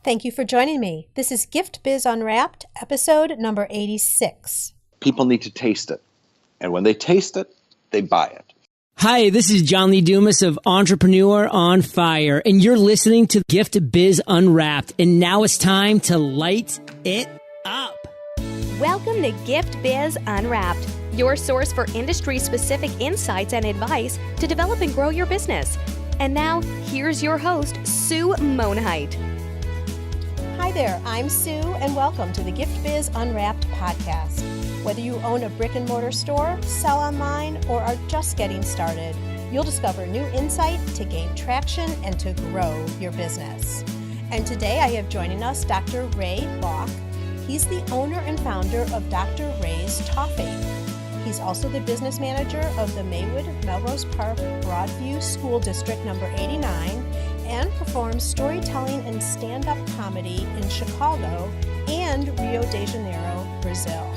Thank you for joining me. This is Gift Biz Unwrapped, episode number 86. People need to taste it. And when they taste it, they buy it. Hi, this is John Lee Dumas of Entrepreneur on Fire, and you're listening to Gift Biz Unwrapped. And now it's time to light it up. Welcome to Gift Biz Unwrapped, your source for industry-specific insights and advice to develop and grow your business. And now, here's your host, Sue Monheit. Hi there, I'm Sue, and welcome to the Gift Biz Unwrapped podcast. Whether you own a brick and mortar store, sell online, or are just getting started, you'll discover new insight to gain traction and to grow your business. And today I have joining us Dr. Ray Lauk. He's the owner and founder of Dr. Ray's Toffee. He's also the business manager of the Maywood-Melrose Park-Broadview School District number 89 and performs storytelling and stand-up comedy in Chicago and Rio de Janeiro, Brazil.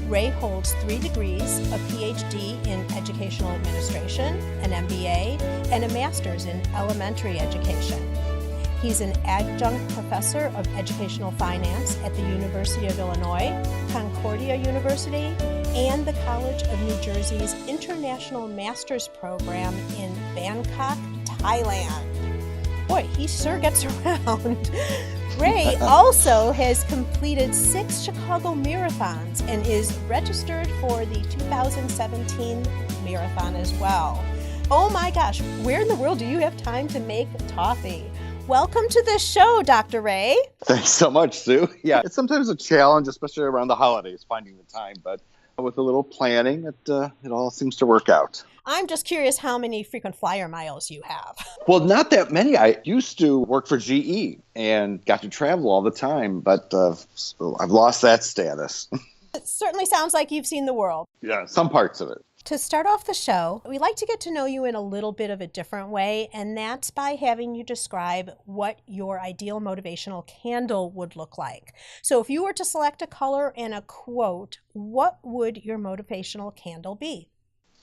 Ray holds 3 degrees, a Ph.D. in educational administration, an MBA, and a master's in elementary education. He's an adjunct professor of educational finance at the University of Illinois, Concordia University, and the College of New Jersey's International Master's Program in Bangkok, Thailand. Boy, he sure gets around. Ray also has completed 6 Chicago marathons and is registered for the 2017 marathon as well. Oh my gosh, where in the world do you have time to make toffee? Welcome to the show, Dr. Ray. Thanks so much, Sue. Yeah, it's sometimes a challenge, especially around the holidays, finding the time. But with a little planning, it all seems to work out. I'm just curious how many frequent flyer miles you have. Well, not that many. I used to work for GE and got to travel all the time, but so I've lost that status. It certainly sounds like you've seen the world. Yeah, some parts of it. To start off the show, we like to get to know you in a little bit of a different way, and that's by having you describe what your ideal motivational candle would look like. So if you were to select a color and a quote, what would your motivational candle be?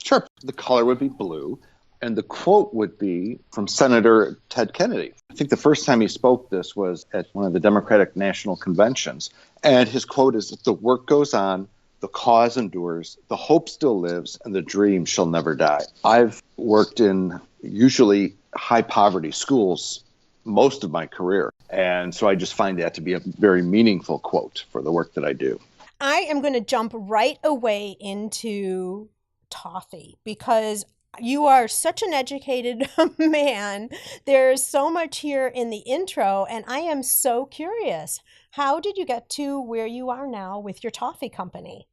Sure. The color would be blue, and the quote would be from Senator Ted Kennedy. I think the first time he spoke this was at one of the Democratic National Conventions, and his quote is, "If the work goes on, the cause endures, the hope still lives, and the dream shall never die." I've worked in usually high poverty schools most of my career, and so I just find that to be a very meaningful quote for the work that I do. I am going to jump right away into toffee because you are such an educated man. There's so much here in the intro, and I am so curious. How did you get to where you are now with your toffee company?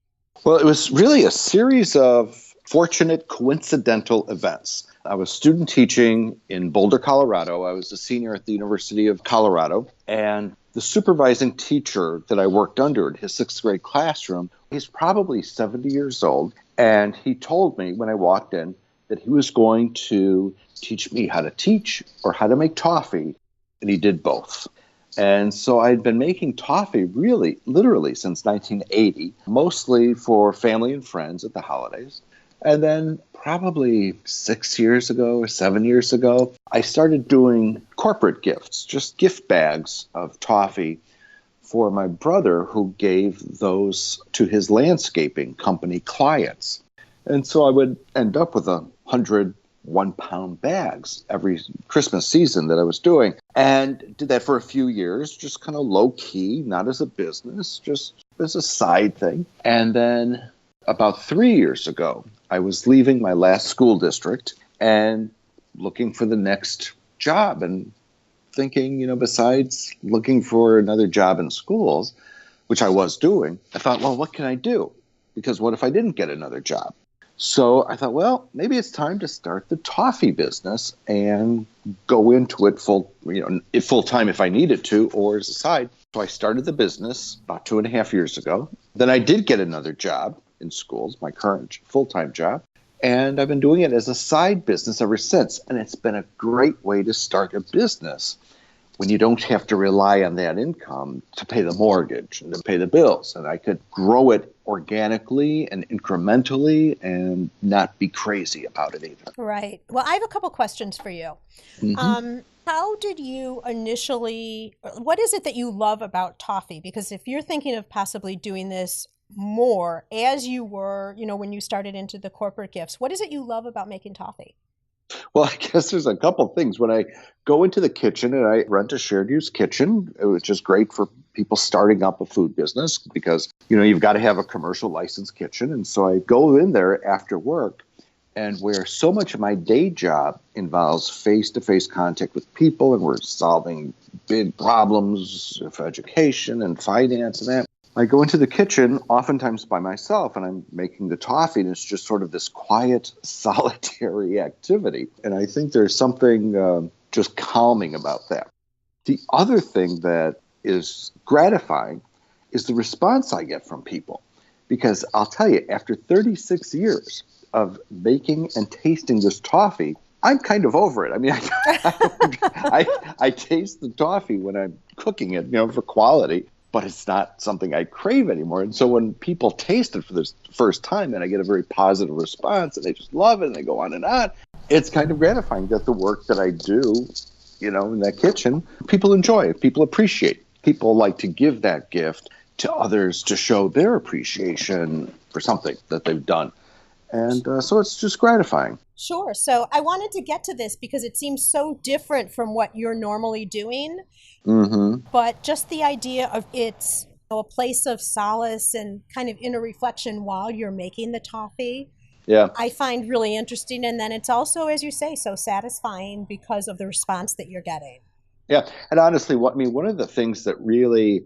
Well, it was really a series of fortunate coincidental events. I was student teaching in Boulder, Colorado. I was a senior at the University of Colorado, and the supervising teacher that I worked under in his 6th grade classroom, he's probably 70 years old, and he told me when I walked in that he was going to teach me how to teach or how to make toffee, and he did both. And so I'd been making toffee really, literally since 1980, mostly for family and friends at the holidays. And then probably 6 years ago or 7 years ago, I started doing corporate gifts, just gift bags of toffee for my brother who gave those to his landscaping company clients. And so I would end up with 100 1-pound bags every Christmas season that I was doing, and did that for a few years, just kind of low key, not as a business, just as a side thing. And then about 3 years ago, I was leaving my last school district and looking for the next job and thinking, besides looking for another job in schools, which I was doing, I thought, well, what can I do? Because what if I didn't get another job? So I thought, well, maybe it's time to start the toffee business and go into it full time if I needed to, or as a side. So I started the business about 2.5 years ago. Then I did get another job in schools, my current full-time job. And I've been doing it as a side business ever since. And it's been a great way to start a business when you don't have to rely on that income to pay the mortgage and to pay the bills. And I could grow it organically and incrementally and not be crazy about it either. Right. Well, I have a couple questions for you. How did you initially, what is it that you love about Toffee? Because if you're thinking of possibly doing this more as you were, when you started into the corporate gifts, what is it you love about making Toffee? Well, I guess there's a couple things. When I go into the kitchen and I rent a shared use kitchen, which is great for people starting up a food business because, you've got to have a commercial licensed kitchen. And so I go in there after work, and where so much of my day job involves face-to-face contact with people, and we're solving big problems of education and finance and that, I go into the kitchen oftentimes by myself, and I'm making the toffee, and it's just sort of this quiet, solitary activity. And I think there's something just calming about that. The other thing that is gratifying is the response I get from people. Because I'll tell you, after 36 years of making and tasting this toffee, I'm kind of over it. I mean, I taste the toffee when I'm cooking it, for quality, but it's not something I crave anymore. And so when people taste it for the first time, and I get a very positive response, and they just love it, and they go on and on, it's kind of gratifying that the work that I do, in that kitchen, people enjoy, people appreciate. People like to give that gift to others to show their appreciation for something that they've done. And so it's just gratifying. Sure. So I wanted to get to this because it seems so different from what you're normally doing. But just the idea of it's a place of solace and kind of inner reflection while you're making the toffee, I find really interesting. And then it's also, as you say, so satisfying because of the response that you're getting. Yeah. And honestly, one of the things that really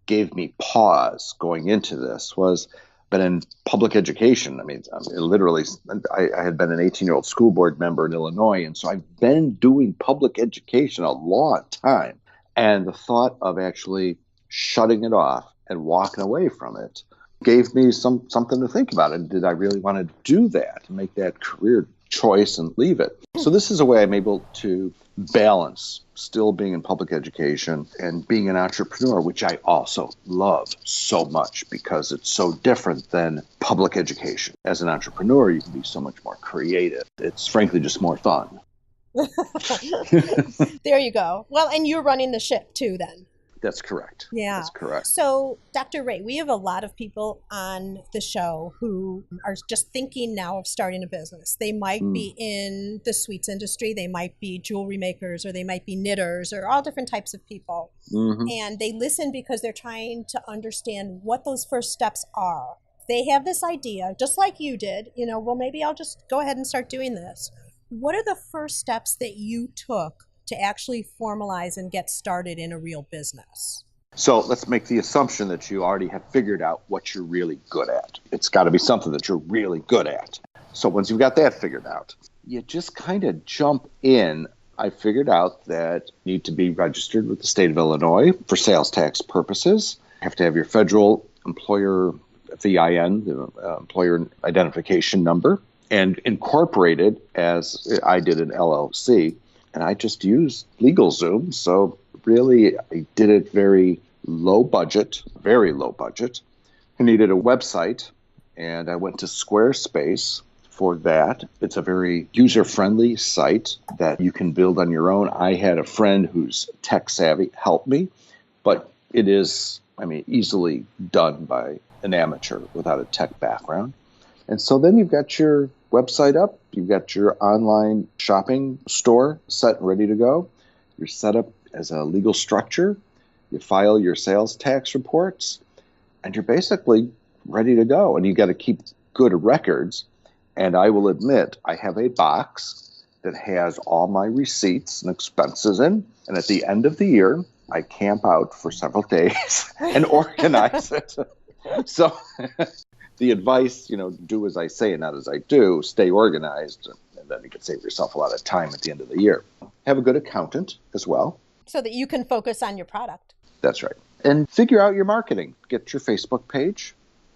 gave me pause going into this was, but in public education, I had been an 18-year-old school board member in Illinois, and so I've been doing public education a long time. And the thought of actually shutting it off and walking away from it gave me something to think about. And did I really want to do that, make that career choice and leave it? So this is a way I'm able to balance still being in public education and being an entrepreneur, which I also love so much because it's so different than public education. As an entrepreneur, you can be so much more creative. It's frankly just more fun. There you go. Well, and you're running the ship too then. That's correct. Yeah. That's correct. So, Dr. Ray, we have a lot of people on the show who are just thinking now of starting a business. They might be in the sweets industry, they might be jewelry makers, or they might be knitters, or all different types of people. And they listen because they're trying to understand what those first steps are. They have this idea, just like you did, well, maybe I'll just go ahead and start doing this. What are the first steps that you took to actually formalize and get started in a real business? So let's make the assumption that you already have figured out what you're really good at. It's got to be something that you're really good at. So once you've got that figured out, you just kind of jump in. I figured out that you need to be registered with the state of Illinois for sales tax purposes. You have to have your federal employer VIN, the employer identification number, and incorporated as I did an LLC. And I just used LegalZoom. So really, I did it very low budget. I needed a website, and I went to Squarespace for that. It's a very user-friendly site that you can build on your own. I had a friend who's tech savvy help me, but it is, easily done by an amateur without a tech background. And so then you've got your website up, you've got your online shopping store set and ready to go. You're set up as a legal structure. You file your sales tax reports, and you're basically ready to go. And you've got to keep good records. And I will admit, I have a box that has all my receipts and expenses in. And at the end of the year, I camp out for several days and organize it. So the advice, do as I say and not as I do, stay organized, and then you can save yourself a lot of time at the end of the year. Have a good accountant as well. So that you can focus on your product. That's right. And figure out your marketing. Get your Facebook page.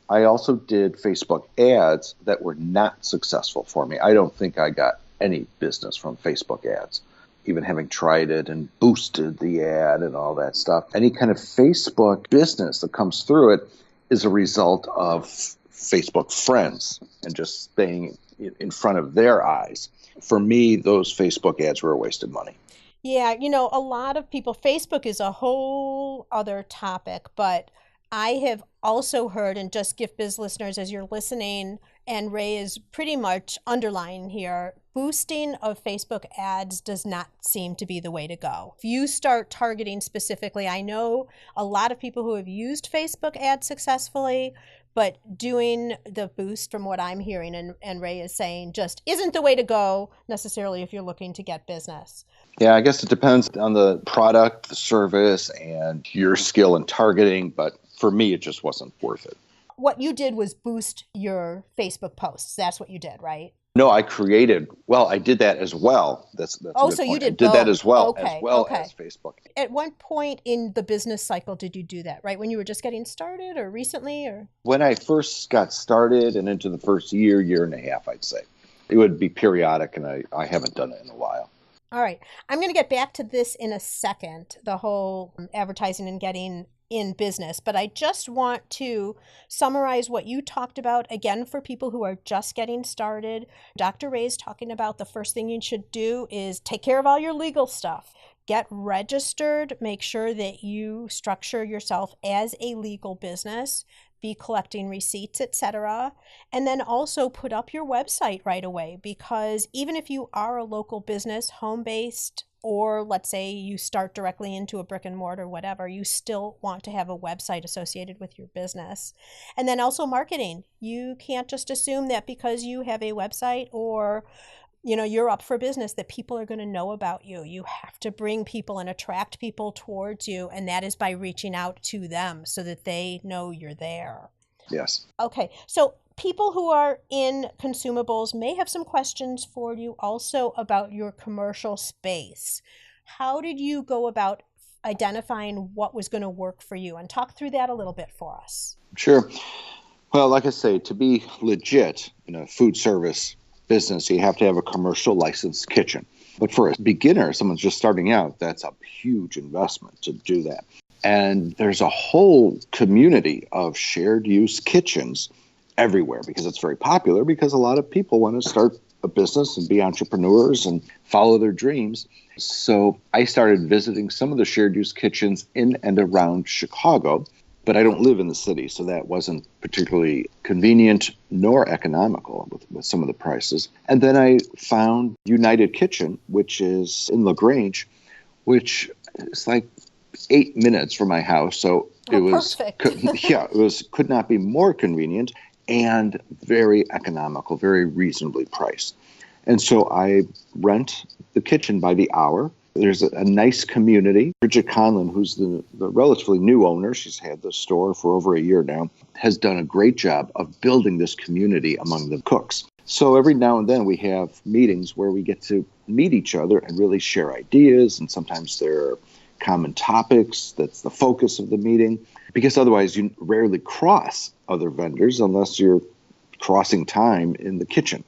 I also did Facebook ads that were not successful for me. I don't think I got any business from Facebook ads. even having tried it and boosted the ad and all that stuff. Any kind of Facebook business that comes through it is a result of Facebook friends and just staying in front of their eyes. For me, those Facebook ads were a waste of money. Yeah, a lot of people, Facebook is a whole other topic, but I have also heard, and just Gift Biz listeners, as you're listening, and Ray is pretty much underlying here, boosting of Facebook ads does not seem to be the way to go. If you start targeting specifically, I know a lot of people who have used Facebook ads successfully, but doing the boost, from what I'm hearing, and Ray is saying, just isn't the way to go necessarily if you're looking to get business. Yeah, I guess it depends on the product, the service, and your skill in targeting, but for me, it just wasn't worth it. What you did was boost your Facebook posts. That's what you did, right? No, I did that as well. That's oh, so you did both. That as well, okay. as Facebook. At what point in the business cycle did you do that, right? When you were just getting started or recently? Or when I first got started and into the first year and a half, I'd say. It would be periodic, and I haven't done it in a while. All right. I'm going to get back to this in a second, the whole advertising and getting in business, but I just want to summarize what you talked about again for people who are just getting started. Dr. Ray's talking about the first thing you should do is take care of all your legal stuff. Get registered, make sure that you structure yourself as a legal business, be collecting receipts, etc. And then also put up your website right away, because even if you are a local business, home-based, or let's say you start directly into a brick and mortar, whatever, you still want to have a website associated with your business. And then also marketing. You can't just assume that because you have a website or you're up for business that people are going to know about you. You have to bring people and attract people towards you, and that is by reaching out to them so that they know you're there. Yes. Okay, so people who are in consumables may have some questions for you also about your commercial space. How did you go about identifying what was going to work for you? And talk through that a little bit for us. Sure. Well, like I say, to be legit in a food service business, you have to have a commercial licensed kitchen. But for a beginner, someone's just starting out, that's a huge investment to do that. And there's a whole community of shared use kitchens everywhere because it's very popular, because a lot of people want to start a business and be entrepreneurs and follow their dreams. So I started visiting some of the shared use kitchens in and around Chicago, but I don't live in the city, so that wasn't particularly convenient nor economical with some of the prices. And then I found United Kitchen, which is in LaGrange, which is like 8 minutes from my house. So it was perfect. Could not be more convenient and very economical, very reasonably priced. And so I rent the kitchen by the hour. There's a nice community. Bridget Conlon, who's the relatively new owner, she's had the store for over a year now, has done a great job of building this community among the cooks. So every now and then we have meetings where we get to meet each other and really share ideas, and sometimes there are common topics. That's the focus of the meeting, because otherwise you rarely cross other vendors unless you're crossing time in the kitchen.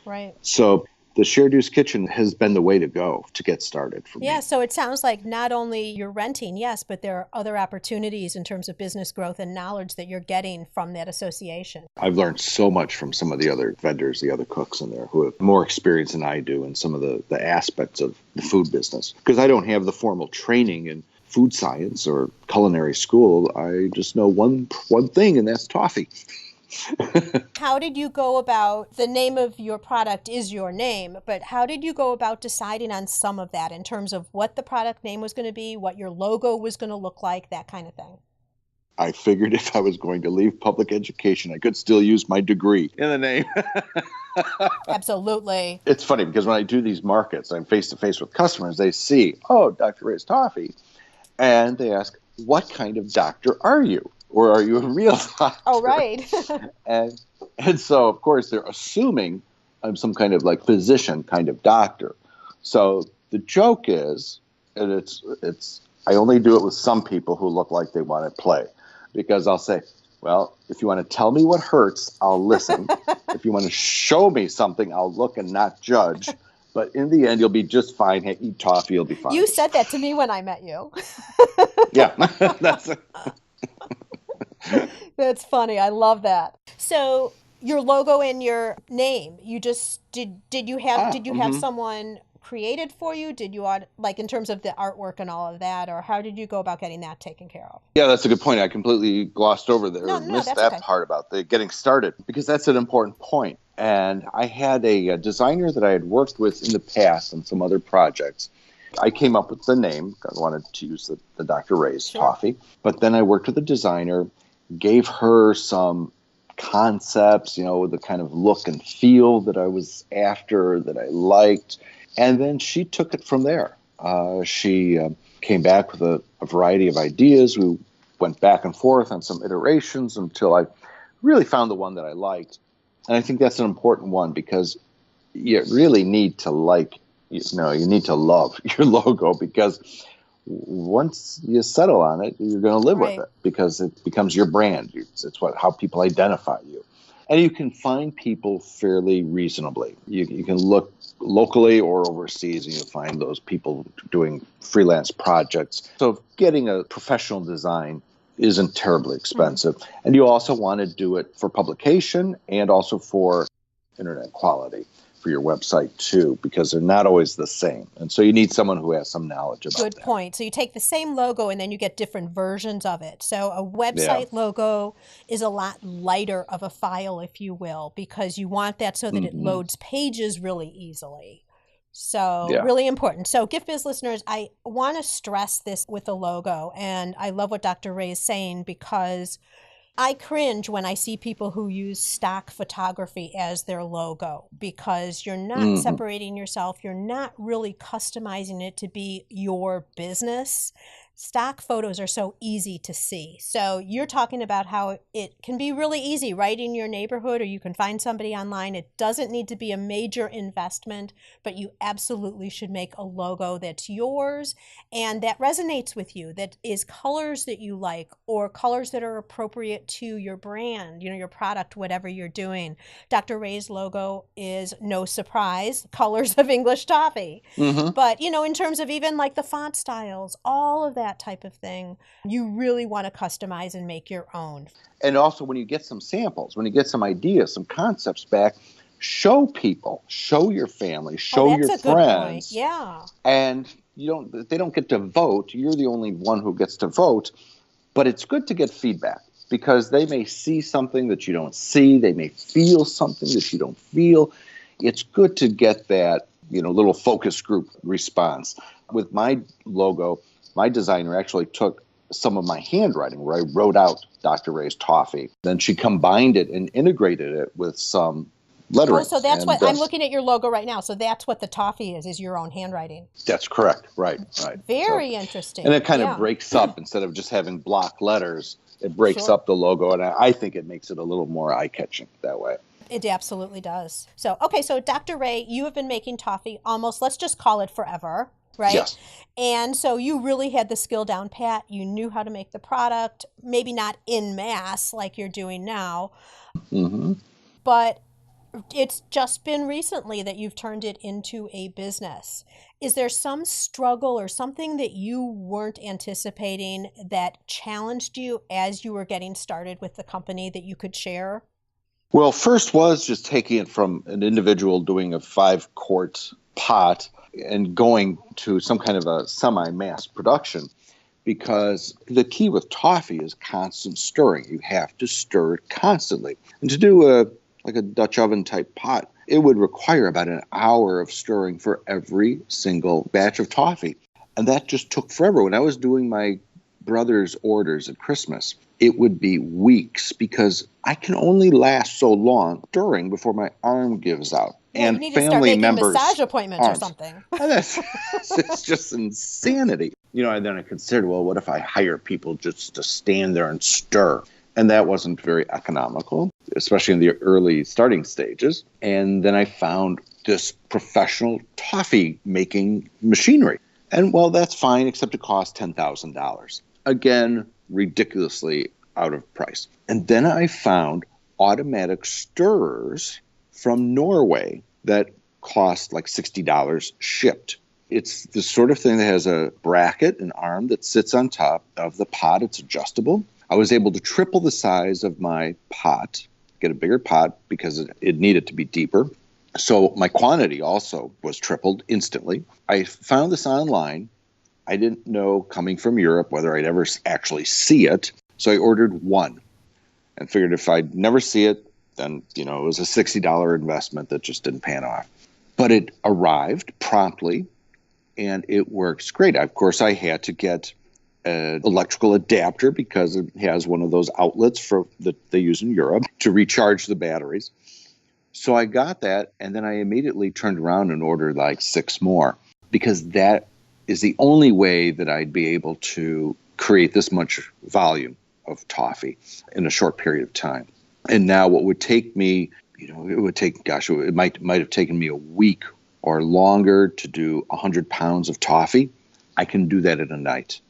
Right. So the shared use kitchen has been the way to go to get started for me. Yeah, so it sounds like not only you're renting, yes, but there are other opportunities in terms of business growth and knowledge that you're getting from that association. I've learned so much from some of the other vendors, the other cooks in there who have more experience than I do in some of the aspects of the food business. Because I don't have the formal training in food science or culinary school. I just know one thing, and that's toffee. How did you go about, the name of your product is your name, but how did you go about deciding on some of that in terms of what the product name was going to be, what your logo was going to look like, that kind of thing? I figured if I was going to leave public education, I could still use my degree in the name. Absolutely. It's funny because when I do these markets, I'm face-to-face with customers, they see, oh, Dr. Ray's Toffee, and they ask, what kind of doctor are you? Or are you a real doctor? Oh, right. and so, of course, they're assuming I'm some kind of like physician kind of doctor. So the joke is, and it's I only do it with some people who look like they want to play, because I'll say, well, if you want to tell me what hurts, I'll listen. If you want to show me something, I'll look and not judge. But in the end, you'll be just fine. Hey, eat toffee, you'll be fine. You said that to me when I met you. Yeah, that's it. That's funny. I love that. So your logo and your name, you just did you have someone created for you? Did you like in terms of the artwork and all of that, or how did you go about getting that taken care of? Yeah, that's a good point. I completely glossed over there, missed that's that okay. part about the getting started, because that's an important point. And I had a designer that I had worked with in the past on some other projects. I came up with the name. I wanted to use the Dr. Ray's Toffee. But then I worked with a designer, gave her some concepts, the kind of look and feel that I was after, that I liked. And then she took it from there. She came back with a variety of ideas. We went back and forth on some iterations until I really found the one that I liked. And I think that's an important one, because you really need to you need to love your logo, because once you settle on it, you're going to live with it, because it becomes your brand. It's how people identify you. And you can find people fairly reasonably. You can look locally or overseas, and you'll find those people doing freelance projects. So getting a professional design isn't terribly expensive. And you also want to do it for publication and also for internet quality for your website too, because they're not always the same. And so you need someone who has some knowledge about that. Good point. So you take the same logo and then you get different versions of it. So a website logo is a lot lighter of a file, if you will, because you want that so that it loads pages really easily. So really important. So Gift Biz listeners, I want to stress this with the logo. And I love what Dr. Ray is saying, because I cringe when I see people who use stock photography as their logo, because you're not separating yourself. You're not really customizing it to be your business. Stock photos are so easy to see. So you're talking about how it can be really easy right in your neighborhood, or you can find somebody online. It doesn't need to be a major investment, but you absolutely should make a logo that's yours and that resonates with you, that is colors that you like or colors that are appropriate to your brand, your product, whatever you're doing. Dr. Ray's logo is, no surprise, colors of English toffee. But, in terms of even like the font styles, all of that type of thing, you really want to customize and make your own. And also, when you get some samples, when you get some ideas, some concepts back, show people, show your family, show your friends. That's a good point. Yeah. And they don't get to vote. You're the only one who gets to vote. But it's good to get feedback, because they may see something that you don't see. They may feel something that you don't feel. It's good to get that, little focus group response. With my logo, my designer actually took some of my handwriting where I wrote out Dr. Ray's Toffee. Then she combined it and integrated it with some lettering. Oh, so that's what I'm looking at your logo right now. So that's what the toffee is your own handwriting. That's correct. Right. Very interesting. And it kind of breaks up, instead of just having block letters, it breaks up the logo. And I think it makes it a little more eye-catching that way. It absolutely does. So Dr. Ray, you have been making toffee almost, let's just call it forever. Right? Yes. And so you really had the skill down pat. You knew how to make the product, maybe not in mass like you're doing now, but it's just been recently that you've turned it into a business. Is there some struggle or something that you weren't anticipating that challenged you as you were getting started with the company that you could share? Well, first was just taking it from an individual doing a 5-quart pot and going to some kind of a semi-mass production, because the key with toffee is constant stirring. You have to stir it constantly. And to do a Dutch oven type pot, it would require about an hour of stirring for every single batch of toffee. And that just took forever. When I was doing my brother's orders at Christmas, it would be weeks, because I can only last so long stirring before my arm gives out. Yeah, and you need family to start making members' massage appointments arms. Or something. It's just insanity. And then I considered, well, what if I hire people just to stand there and stir? And that wasn't very economical, especially in the early starting stages. And then I found this professional toffee making machinery. And well, that's fine, except it cost $10,000. Again, ridiculously out of price. And then I found automatic stirrers from Norway that cost like $60 shipped. It's the sort of thing that has a bracket, an arm that sits on top of the pot. It's adjustable. I was able to triple the size of my pot, get a bigger pot because it needed to be deeper. So my quantity also was tripled instantly. I found this online. I didn't know, coming from Europe, whether I'd ever actually see it. So I ordered one and figured if I'd never see it, then, it was a $60 investment that just didn't pan off. But it arrived promptly and it works great. Of course, I had to get an electrical adapter because it has one of those outlets that they use in Europe to recharge the batteries. So I got that, and then I immediately turned around and ordered like 6 more, because that is the only way that I'd be able to create this much volume of toffee in a short period of time. And now what would take me, it might have taken me a week or longer to do 100 pounds of toffee. I can do that in a night.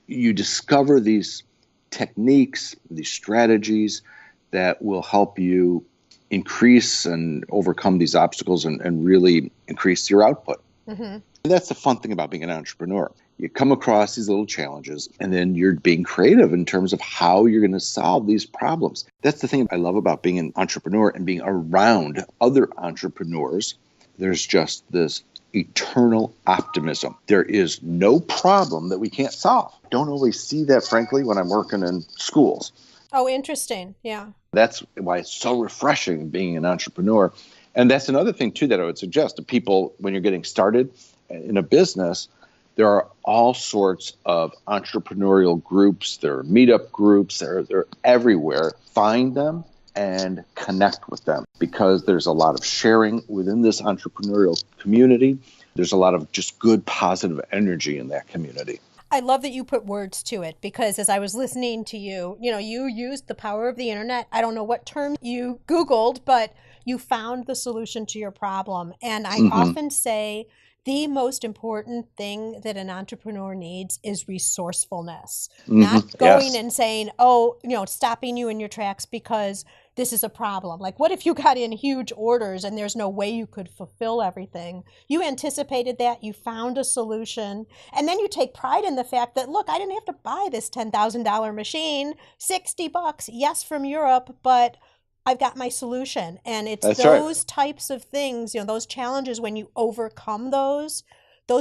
You discover these techniques, these strategies that will help you increase and overcome these obstacles and really increase your output. Mm-hmm. And that's the fun thing about being an entrepreneur. You come across these little challenges and then you're being creative in terms of how you're going to solve these problems. That's the thing I love about being an entrepreneur and being around other entrepreneurs. There's just this eternal optimism. There is no problem that we can't solve. Don't always see that, frankly, when I'm working in schools. Oh, interesting. Yeah. That's why it's so refreshing being an entrepreneur. And that's another thing, too, that I would suggest to people when you're getting started in a business. There are all sorts of entrepreneurial groups. There are meetup groups. They're everywhere. Find them and connect with them, because there's a lot of sharing within this entrepreneurial community. There's a lot of just good, positive energy in that community. I love that you put words to it, because as I was listening to you, you used the power of the internet. I don't know what term you Googled, but you found the solution to your problem. And I often say the most important thing that an entrepreneur needs is resourcefulness, not going and saying, stopping you in your tracks because this is a problem. Like, what if you got in huge orders and there's no way you could fulfill everything? You anticipated that, you found a solution, and then you take pride in the fact that, look, I didn't have to buy this $10,000 machine, $60, yes, from Europe, but I've got my solution. And it's those types of things, those challenges, when you overcome those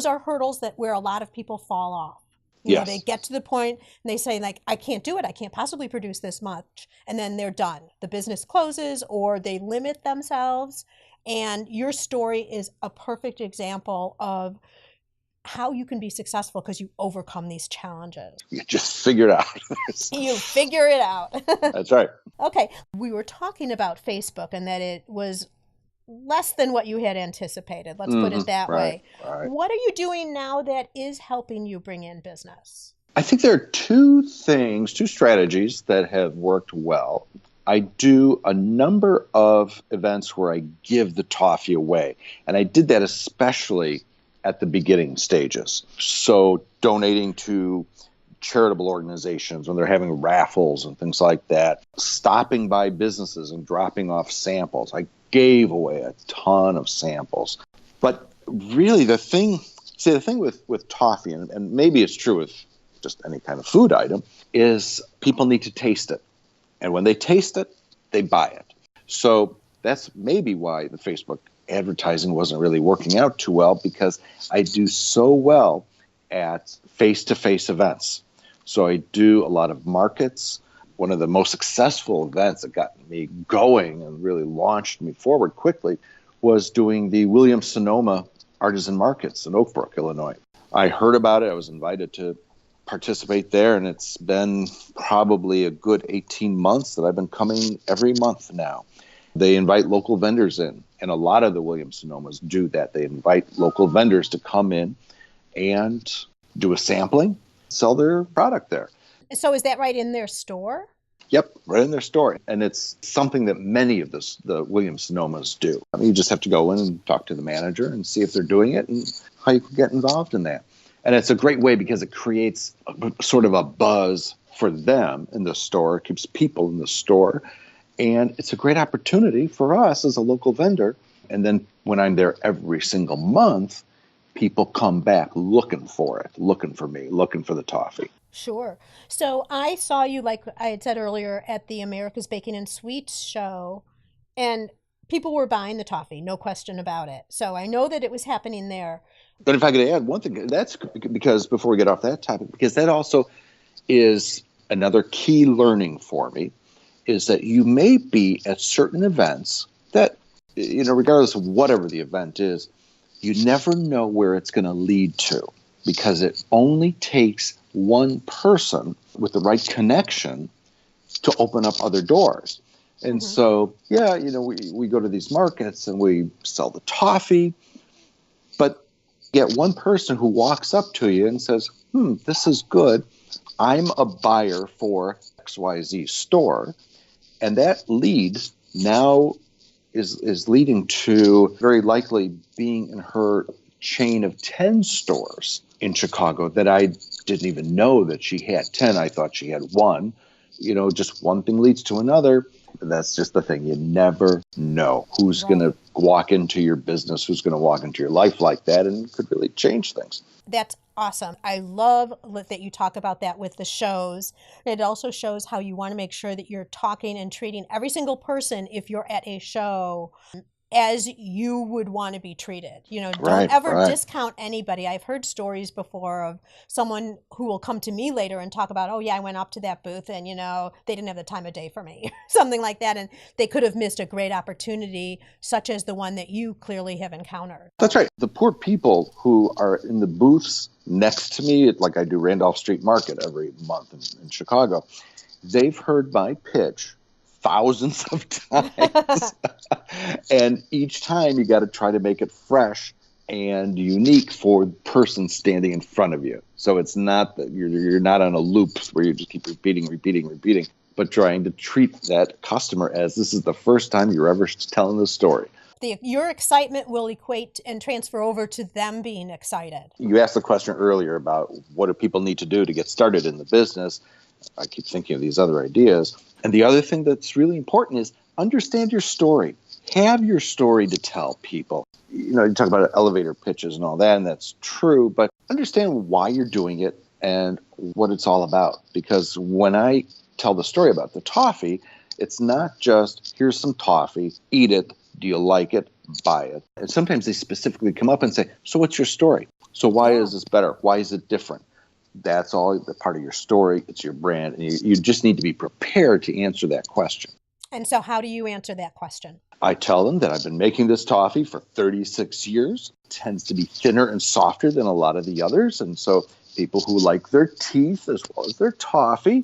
are hurdles where a lot of people fall off. They get to the point and they say, like, I can't do it. I can't possibly produce this much. And then they're done. The business closes or they limit themselves. And your story is a perfect example of how you can be successful because you overcome these challenges. You just figure it out. You figure it out. That's right. Okay. We were talking about Facebook and that it was less than what you had anticipated. Let's put it that way. Right. What are you doing now that is helping you bring in business? I think there are two strategies that have worked well. I do a number of events where I give the toffee away. And I did that especially at the beginning stages. So donating to charitable organizations when they're having raffles and things like that, stopping by businesses and dropping off samples. I gave away a ton of samples. But really the thing with toffee, and maybe it's true with just any kind of food item, is people need to taste it. And when they taste it, they buy it. So that's maybe why the Facebook advertising wasn't really working out too well, because I do so well at face-to-face events. So I do a lot of markets. One of the most successful events that got me going and really launched me forward quickly was doing the Williams-Sonoma Artisan Markets in Oak Brook, Illinois. I heard about it. I was invited to participate there, and it's been probably a good 18 months that I've been coming every month now. They invite local vendors in, and a lot of the Williams-Sonomas do that. They invite local vendors to come in and do a sampling, sell their product there. So is that right in their store? Yep, right in their store. And it's something that many of the Williams-Sonomas do. You just have to go in and talk to the manager and see if they're doing it and how you can get involved in that. And it's a great way because it creates sort of a buzz for them in the store, keeps people in the store. And it's a great opportunity for us as a local vendor And then when I'm there every single month, people come back looking for it, looking for me, looking for the toffee. Sure. So I saw you, like I had said earlier, at the America's Baking and Sweets show, and people were buying the toffee, no question about it. So I know that it was happening there. But if I could add one thing, that's because before we get off that topic, because that also is another key learning for me, is that you may be at certain events that, regardless of whatever the event is, you never know where it's going to lead to, because it only takes one person with the right connection to open up other doors. And so, we go to these markets and we sell the toffee, but get one person who walks up to you and says, this is good. I'm a buyer for XYZ store. And that lead now is leading to very likely being in her chain of 10 stores in Chicago that I didn't even know that she had 10. I thought she had one. Just one thing leads to another. And that's just the thing. You never know who's going to walk into your business, who's going to walk into your life like that, and could really change things. That's awesome. I love that you talk about that with the shows. It also shows how you want to make sure that you're talking and treating every single person, if you're at a show, as you would want to be treated. Don't ever discount anybody. I've heard stories before of someone who will come to me later and talk about, oh yeah, I went up to that booth and, they didn't have the time of day for me, something like that. And they could have missed a great opportunity, such as the one that you clearly have encountered. That's right. The poor people who are in the booths next to me, like I do Randolph Street Market every month in Chicago, they've heard my pitch thousands of times. And each time you got to try to make it fresh and unique for the person standing in front of you. So it's not that you're not on a loop where you just keep repeating, but trying to treat that customer as this is the first time you're ever telling the story. Your excitement will equate and transfer over to them being excited. You asked the question earlier about what do people need to do to get started in the business. I keep thinking of these other ideas. And the other thing that's really important is understand your story. Have your story to tell people. You talk about elevator pitches and all that, and that's true, but understand why you're doing it and what it's all about. Because when I tell the story about the toffee, it's not just, here's some toffee, eat it, do you like it, buy it. And sometimes they specifically come up and say, so what's your story? So why is this better? Why is it different? That's all the part of your story. It's your brand. And you just need to be prepared to answer that question. And so how do you answer that question? I tell them that I've been making this toffee for 36 years. It tends to be thinner and softer than a lot of the others. And so people who like their teeth as well as their toffee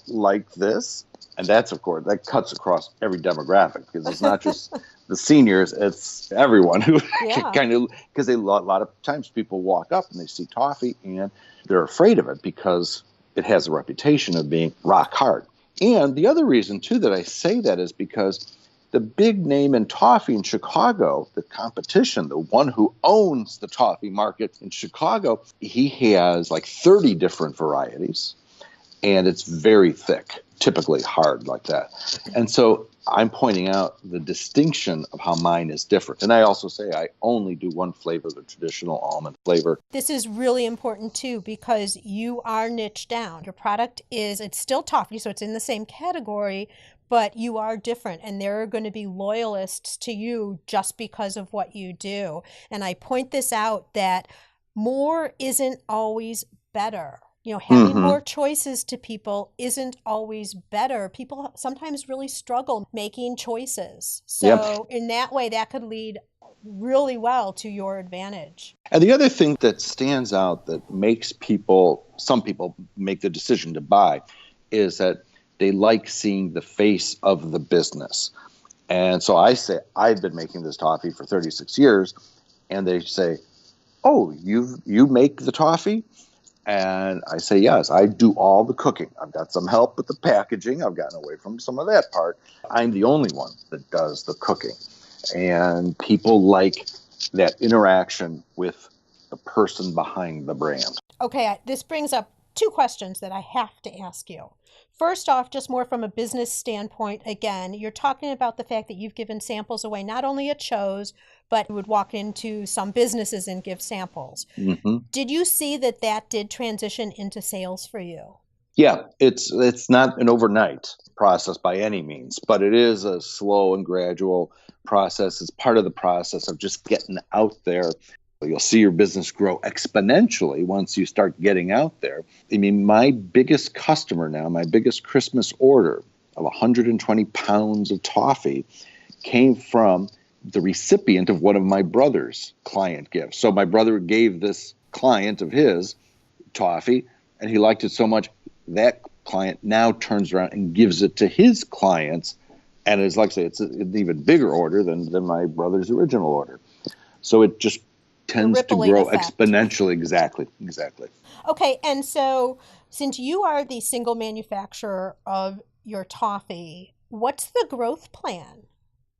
like this. And that's, of course, that cuts across every demographic, because it's not just the seniors, it's everyone who kind of, because a lot of times people walk up and they see toffee and they're afraid of it because it has a reputation of being rock hard. And the other reason, too, that I say that is because the big name in toffee in Chicago, the competition, the one who owns the toffee market in Chicago, he has like 30 different varieties, and it's very thick, typically hard like that. And so I'm pointing out the distinction of how mine is different. And I also say I only do one flavor, the traditional almond flavor. This is really important too, because you are niche down. Your product it's still toffee, so it's in the same category, but you are different, and there are going to be loyalists to you just because of what you do. And I point this out that more isn't always better. Having more choices to people isn't always better. People sometimes really struggle making choices. So in that way, that could lead really well to your advantage. And the other thing that stands out that makes some people make the decision to buy, is that they like seeing the face of the business. And so I say, I've been making this toffee for 36 years. And they say, oh, you make the toffee? And I say, yes, I do all the cooking. I've got some help with the packaging. I've gotten away from some of that part. I'm the only one that does the cooking. And people like that interaction with the person behind the brand. Okay, this brings up two questions that I have to ask you. First off, just more from a business standpoint, again, you're talking about the fact that you've given samples away, not only at shows, but you would walk into some businesses and give samples. Mm-hmm. Did you see that that did transition into sales for you? Yeah, it's not an overnight process by any means, but it is a slow and gradual process. It's part of the process of just getting out there. You'll see your business grow exponentially once you start getting out there. I mean, my biggest customer now, my biggest Christmas order of 120 pounds of toffee came from the recipient of one of my brother's client gifts. So my brother gave this client of his toffee, and he liked it so much, that client now turns around and gives it to his clients. And it's like I say, it's an even bigger order than my brother's original order. So it just tends to grow exponentially. Exactly. Okay, and so since you are the single manufacturer of your toffee, what's the growth plan?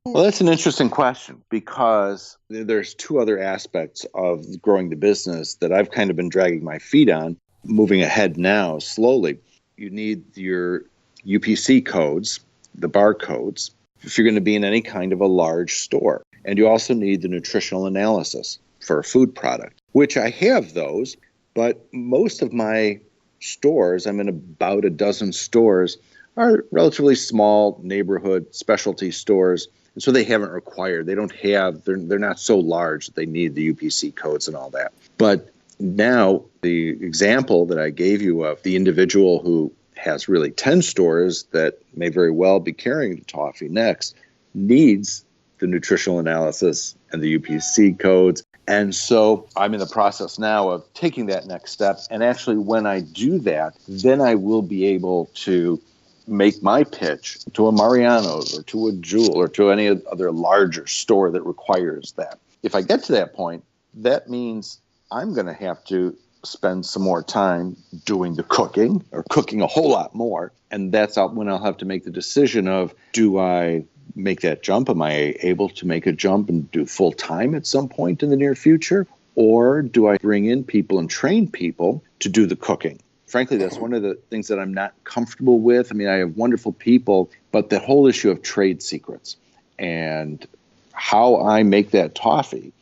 Well, that's an interesting question, because there's two other aspects of growing the business that I've kind of been dragging my feet on, moving ahead now slowly. You need your UPC codes, the barcodes, if you're going to be in any kind of a large store. And you also need the nutritional analysis for a food product, which I have those, but most of my stores, I'm in about a dozen stores, are relatively small neighborhood specialty stores. And so they haven't required, they're not so large that they need the UPC codes and all that. But now the example that I gave you of the individual who has really 10 stores that may very well be carrying the toffee next needs the nutritional analysis and the UPC codes. And so I'm in the process now of taking that next step. And actually, when I do that, then I will be able to make my pitch to a Mariano's or to a Jewel or to any other larger store that requires that. If I get to that point, that means I'm going to have to spend some more time doing the cooking, or cooking a whole lot more. And that's when I'll have to make the decision of, do I make that jump? Am I able to make a jump and do full time at some point in the near future? Or do I bring in people and train people to do the cooking? Frankly, that's one of the things that I'm not comfortable with. I mean, I have wonderful people, but the whole issue of trade secrets and how I make that toffee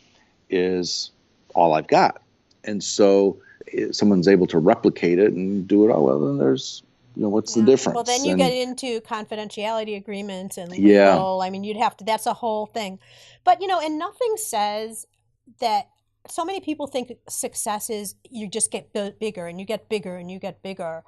is all I've got. And so if someone's able to replicate it and do it all, well, then there's, what's the difference? Well, then you get into confidentiality agreements and legal. I mean, that's a whole thing. But, and nothing says that so many people think success is you just get bigger and you get bigger and you get bigger.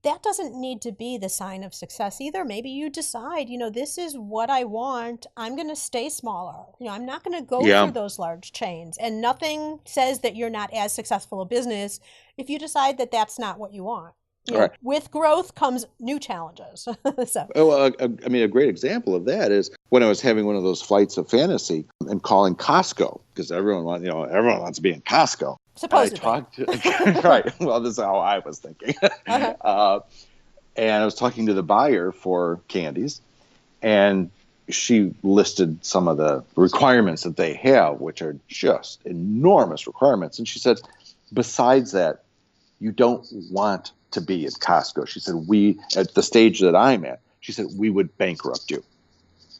That doesn't need to be the sign of success either. Maybe you decide, this is what I want. I'm going to stay smaller. I'm not going to go through those large chains. And nothing says that you're not as successful a business if you decide that that's not what you want. Right. With growth comes new challenges. A great example of that is when I was having one of those flights of fantasy and calling Costco, because everyone wants to be in Costco. Supposedly. Right. Well, this is how I was thinking. Uh-huh. And I was talking to the buyer for candies, and she listed some of the requirements that they have, which are just enormous requirements. And she said, besides that, you don't want to be at Costco. She said, at the stage that I'm at, she said, we would bankrupt you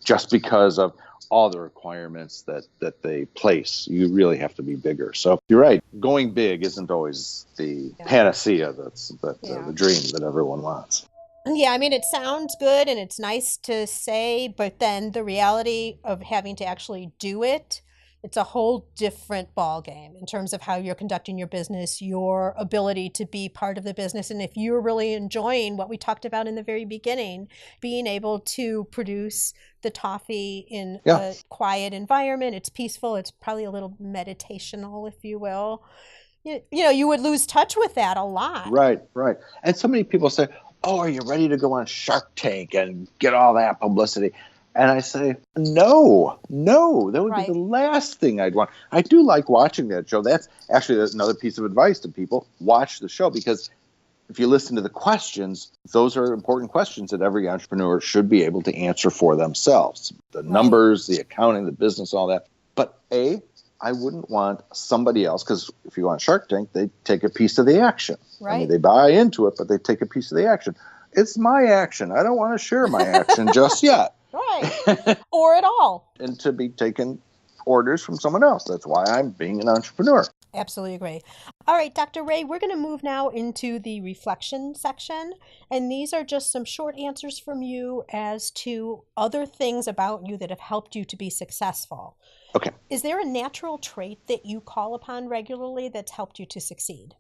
just because of all the requirements that they place. You really have to be bigger. So you're right. Going big isn't always the panacea that's the dream that everyone wants. Yeah, I mean, it sounds good and it's nice to say, but then the reality of having to actually do it, it's a whole different ballgame in terms of how you're conducting your business, your ability to be part of the business. And if you're really enjoying what we talked about in the very beginning, being able to produce the toffee in a quiet environment, it's peaceful, it's probably a little meditational, if you will. You would lose touch with that a lot. Right. And so many people say, oh, are you ready to go on Shark Tank and get all that publicity? And I say, no, that would be the last thing I'd want. I do like watching that show. That's another piece of advice to people. Watch the show, because if you listen to the questions, those are important questions that every entrepreneur should be able to answer for themselves. The numbers, the accounting, the business, all that. But I wouldn't want somebody else, because if you go on Shark Tank, they take a piece of the action. Right. I mean, they buy into it, but they take a piece of the action. It's my action. I don't want to share my action just yet. Right. Or at all. And to be taking orders from someone else. That's why I'm being an entrepreneur. Absolutely agree. All right, Dr. Ray, we're going to move now into the reflection section. And these are just some short answers from you as to other things about you that have helped you to be successful. Okay. Is there a natural trait that you call upon regularly that's helped you to succeed?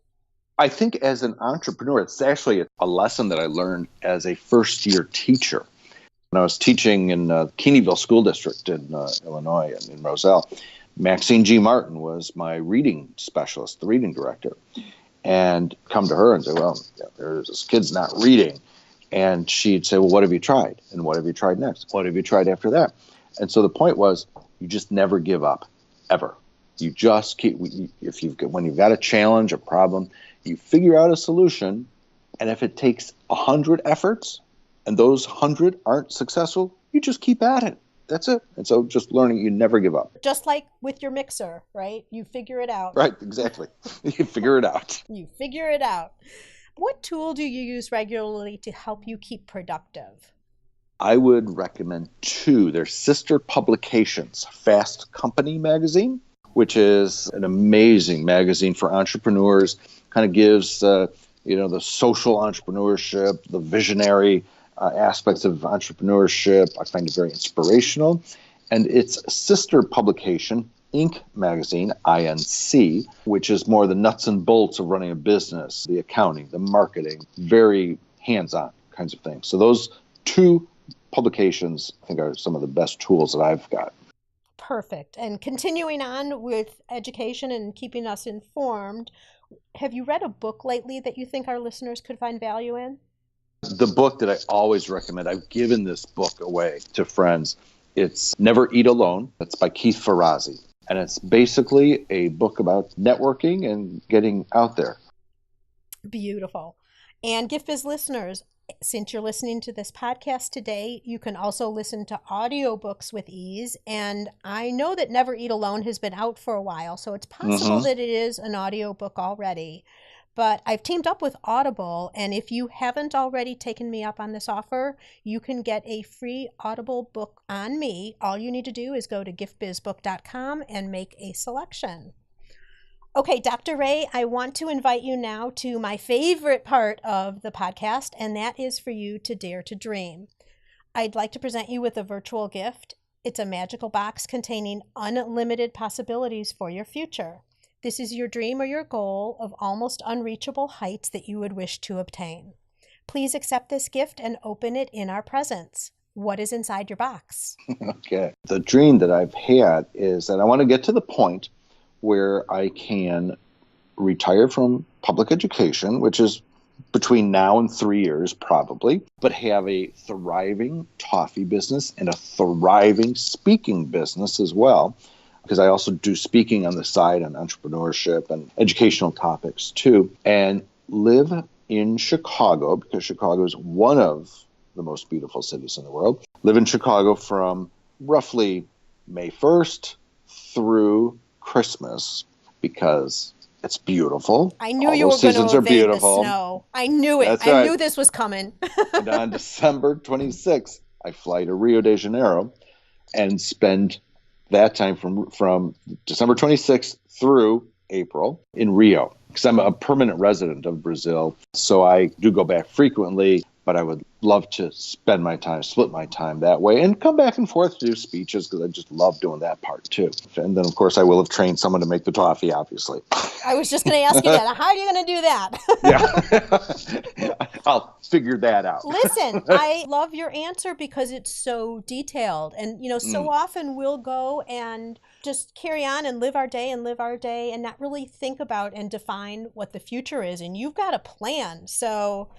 I think as an entrepreneur, it's actually a lesson that I learned as a first-year teacher. When I was teaching in Keeneyville School District in Illinois, in Roselle, Maxine G. Martin was my reading specialist, the reading director. And come to her and say, well, there's this kid's not reading. And she'd say, well, what have you tried? And what have you tried next? What have you tried after that? And so the point was, you just never give up, ever. You just keep, when you've got a challenge, a problem, you figure out a solution. And if it takes 100 efforts and those 100 aren't successful, you just keep at it. That's it. And so just learning, you never give up. Just like with your mixer, right? You figure it out. Right, exactly. You figure it out. You figure it out. What tool do you use regularly to help you keep productive? I would recommend two. They're sister publications. Fast Company magazine, which is an amazing magazine for entrepreneurs, kind of gives the social entrepreneurship, the visionary aspects of entrepreneurship. I find it very inspirational. And its sister publication, Inc. magazine, INC, which is more the nuts and bolts of running a business, the accounting, the marketing, very hands-on kinds of things. So those two publications, I think, are some of the best tools that I've got. Perfect. And continuing on with education and keeping us informed, have you read a book lately that you think our listeners could find value in? The book that I always recommend, I've given this book away to friends. It's Never Eat Alone. It's by Keith Ferrazzi. And it's basically a book about networking and getting out there. Beautiful. And Gift Biz listeners, since you're listening to this podcast today, you can also listen to audiobooks with ease. And I know that Never Eat Alone has been out for a while, so it's possible that it is an audiobook already. But I've teamed up with Audible, and if you haven't already taken me up on this offer, you can get a free Audible book on me. All you need to do is go to giftbizbook.com and make a selection. Okay, Dr. Ray, I want to invite you now to my favorite part of the podcast, and that is for you to dare to dream. I'd like to present you with a virtual gift. It's a magical box containing unlimited possibilities for your future. This is your dream or your goal of almost unreachable heights that you would wish to obtain. Please accept this gift and open it in our presence. What is inside your box? Okay. The dream that I've had is that I want to get to the point where I can retire from public education, which is between now and 3 years probably, but have a thriving toffee business and a thriving speaking business as well, because I also do speaking on the side on entrepreneurship and educational topics too, and live in Chicago, because Chicago is one of the most beautiful cities in the world. Live in Chicago from roughly May 1st through Christmas, because it's beautiful. I knew you were going to evade beautiful. The snow. I knew it. That's I right. knew this was coming. And on December 26th, I fly to Rio de Janeiro and spend that time from December 26th through April in Rio, because I'm a permanent resident of Brazil. So I do go back frequently, but I would love to split my time that way and come back and forth to do speeches, because I just love doing that part too. And then, of course, I will have trained someone to make the toffee, obviously. I was just going to ask you that. How are you going to do that? Yeah, I'll figure that out. Listen, I love your answer because it's so detailed. And, so often we'll go and just carry on and live our day and not really think about and define what the future is. And you've got a plan. So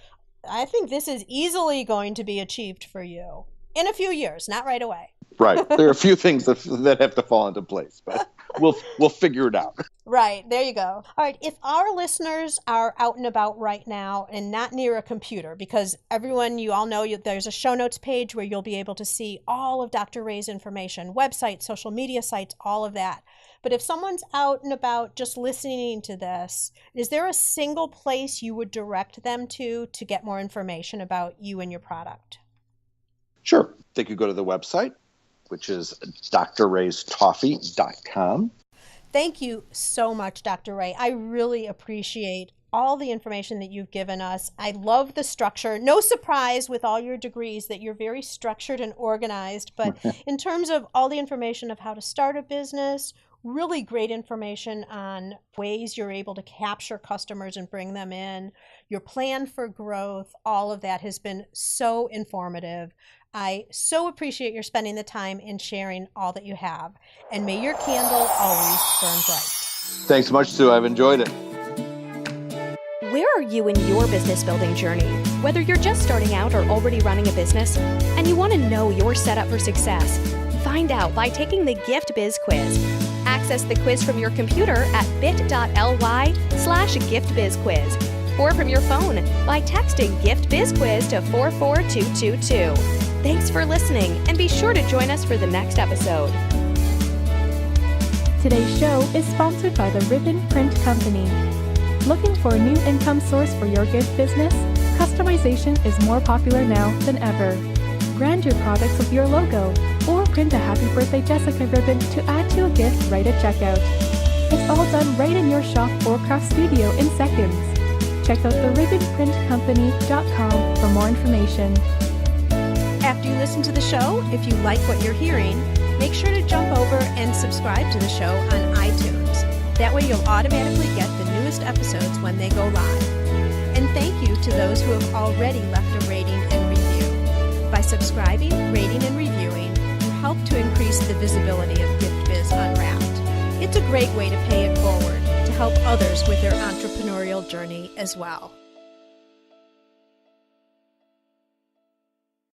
I think this is easily going to be achieved for you in a few years, not right away. Right. There are a few things that have to fall into place, but we'll figure it out. Right. There you go. All right. If our listeners are out and about right now and not near a computer, because everyone, you all know there's a show notes page where you'll be able to see all of Dr. Ray's information, websites, social media sites, all of that. but if someone's out and about just listening to this, is there a single place you would direct them to get more information about you and your product? Sure. They could go to the website, which is drraystoffee.com. Thank you so much, Dr. Ray. I really appreciate all the information that you've given us. I love the structure. No surprise with all your degrees that you're very structured and organized, but in terms of all the information of how to start a business, really great information on ways you're able to capture customers and bring them in, your plan for growth, all of that has been so informative. I so appreciate your spending the time and sharing all that you have. And may your candle always burn bright. Thanks so much, Sue. I've enjoyed it. Where are you in your business building journey? Whether you're just starting out or already running a business and you want to know you're set up for success, find out by taking the Gift Biz quiz. Access the quiz from your computer at bit.ly/giftbizquiz or from your phone by texting Gift Biz Quiz to 44222. Thanks for listening, and be sure to join us for the next episode. Today's show is sponsored by the Ribbon Print Company. Looking for a new income source for your gift business? Customization is more popular now than ever. Brand your products with your logo, or print a Happy Birthday Jessica ribbon to add to a gift right at checkout. It's all done right in your shop or craft studio in seconds. Check out theribbonprintcompany.com for more information. After you listen to the show, if you like what you're hearing, make sure to jump over and subscribe to the show on iTunes. That way you'll automatically get the newest episodes when they go live. And thank you to those who have already left a rating and review. By subscribing, rating, and reviewing, you help to increase the visibility of Gift Biz Unwrapped. It's a great way to pay it forward to help others with their entrepreneurial journey as well.